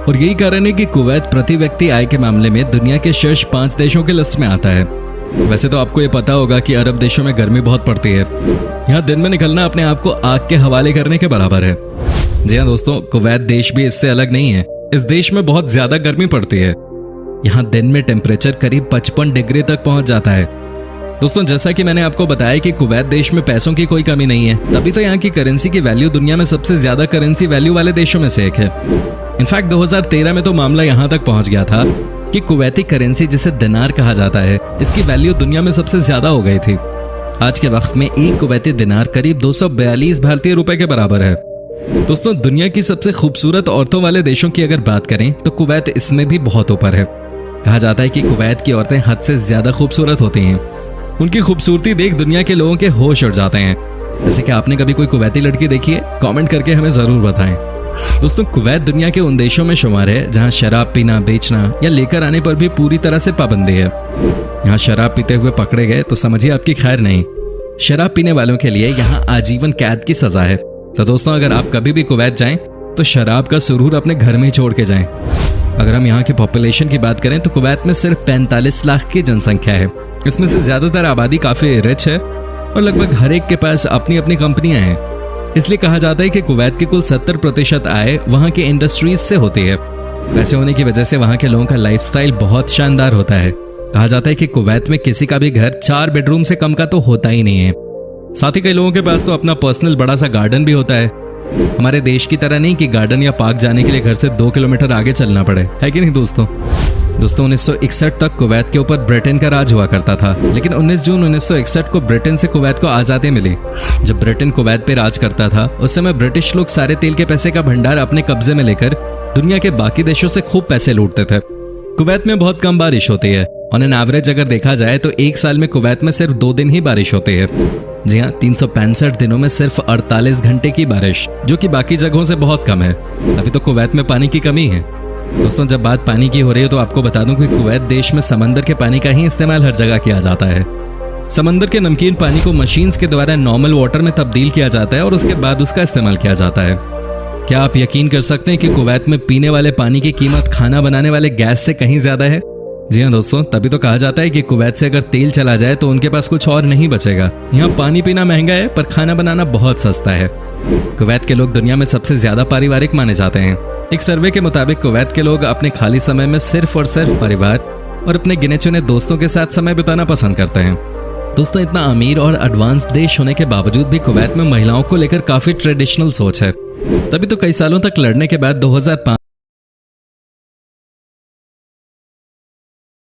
और यही कारण है कि कुवैत प्रति व्यक्ति आय के मामले में दुनिया के शीर्ष 5 देशों के लिस्ट में आता है। वैसे तो आपको ये पता होगा कि अरब देशों में गर्मी बहुत पड़ती है। यहाँ दिन में निकलना अपने आप को आग के हवाले करने के बराबर है। जी हाँ दोस्तों, कुवैत देश भी इससे अलग नहीं है। इस देश में बहुत ज्यादा गर्मी पड़ती है। यहाँ दिन में टेम्परेचर करीब 55 डिग्री तक पहुंच जाता है। दोस्तों, जैसा कि मैंने आपको बताया कि कुवैत देश में पैसों की कोई कमी नहीं है, तभी तो यहाँ की करेंसी की वैल्यू दुनिया में सबसे ज्यादा करेंसी वैल्यू वाले देशों में से एक है। इनफैक्ट 2013 में तो मामला यहाँ तक पहुंच गया था कि कुवैती करेंसी, जिसे दिनार कहा जाता है, इसकी वैल्यू दुनिया में सबसे ज्यादा हो गई थी। आज के वक्त में एक कुवैती दिनार करीब 242 भारतीय रुपए के बराबर है। दोस्तों, दुनिया की सबसे खूबसूरत औरतों वाले देशों की अगर बात करें तो कुवैत इसमें भी बहुत ऊपर है। कहा जाता है कि कुवैत की औरतें हद से ज्यादा खूबसूरत होती हैं। उनकी खूबसूरती देख दुनिया के लोगों के होश उड़ जाते हैं। जैसे कि आपने कभी कोई कुवैती लड़की देखी है? कमेंट करके हमें जरूर बताएं। दोस्तों, कुवैत दुनिया के उन देशों में शुमार है जहां शराब पीना, बेचना या लेकर आने पर भी पूरी तरह से पाबंदी है। यहाँ शराब पीते हुए पकड़े गए तो समझिए आपकी खैर नहीं। शराब पीने वालों के लिए यहाँ आजीवन कैद की सजा है। तो दोस्तों, अगर आप कभी भी कुवैत जाएं तो शराब का सुरूर अपने घर में ही छोड़ के जाएं। अगर हम यहाँ की पॉपुलेशन की बात करें तो कुवैत में सिर्फ 45 लाख की जनसंख्या है। इसमें से ज्यादातर आबादी काफी रिच है और लगभग हर एक के पास अपनी अपनी कंपनियां हैं। इसलिए कहा जाता है कि कुवैत की कुल 70% आय वहाँ के इंडस्ट्रीज से होती है। वैसे होने की वजह से वहाँ के लोगों का लाइफस्टाइल बहुत शानदार होता है। कहा जाता है कि कुवैत में किसी का भी घर 4 बेडरूम से कम का तो होता ही नहीं है। साथ ही कई लोगों के पास तो अपना पर्सनल बड़ा सा गार्डन भी होता है। हमारे देश की तरह नहीं कि गार्डन या पार्क जाने के लिए घर से 2 किलोमीटर आगे चलना पड़े, है कि नहीं दोस्तों? 1961 तक कुवैत के ऊपर ब्रिटेन का राज हुआ करता था, लेकिन 19 जून 1961 को ब्रिटेन से कुवैत को आज़ादी मिली। जब ब्रिटेन कुवैत पे राज करता था उस समय ब्रिटिश लोग सारे तेल के पैसे का भंडार अपने कब्जे में लेकर दुनिया के बाकी देशों से खूब पैसे लूटते थे। कुवैत में बहुत कम बारिश होती है। ऑन एन एवरेज अगर देखा जाए तो एक साल में कुवैत में सिर्फ 2 दिन ही बारिश होती है। जी हाँ, 365 दिनों में सिर्फ 48 घंटे की बारिश, जो कि बाकी जगहों से बहुत कम है। अभी तो कुवैत में पानी की कमी है। दोस्तों, जब बात पानी की हो रही है तो आपको बता दूं कि कुवैत देश में समंदर के पानी का ही इस्तेमाल हर जगह किया जाता है। समंदर के नमकीन पानी को मशीन्स के द्वारा नॉर्मल वाटर में तब्दील किया जाता है और उसके बाद उसका इस्तेमाल किया जाता है। क्या आप यकीन कर सकते हैं कि कुवैत में पीने वाले पानी की कीमत खाना बनाने वाले गैस से कहीं ज्यादा है? जी हाँ दोस्तों, तभी तो कहा जाता है कि कुवैत से अगर तेल चला जाए तो उनके पास कुछ और नहीं बचेगा। यहाँ पानी पीना महंगा है पर खाना बनाना बहुत सस्ता है। कुवैत के लोग दुनिया में सबसे ज्यादा पारिवारिक माने जाते हैं। एक सर्वे के मुताबिक कुवैत के लोग अपने खाली समय में सिर्फ और सिर्फ परिवार और अपने गिने चुने दोस्तों के साथ समय बिताना पसंद करते हैं। दोस्तों, इतना अमीर और एडवांस देश होने के बावजूद भी कुवैत में महिलाओं को लेकर काफी ट्रेडिशनल सोच है। तभी तो कई सालों तक लड़ने के बाद 2005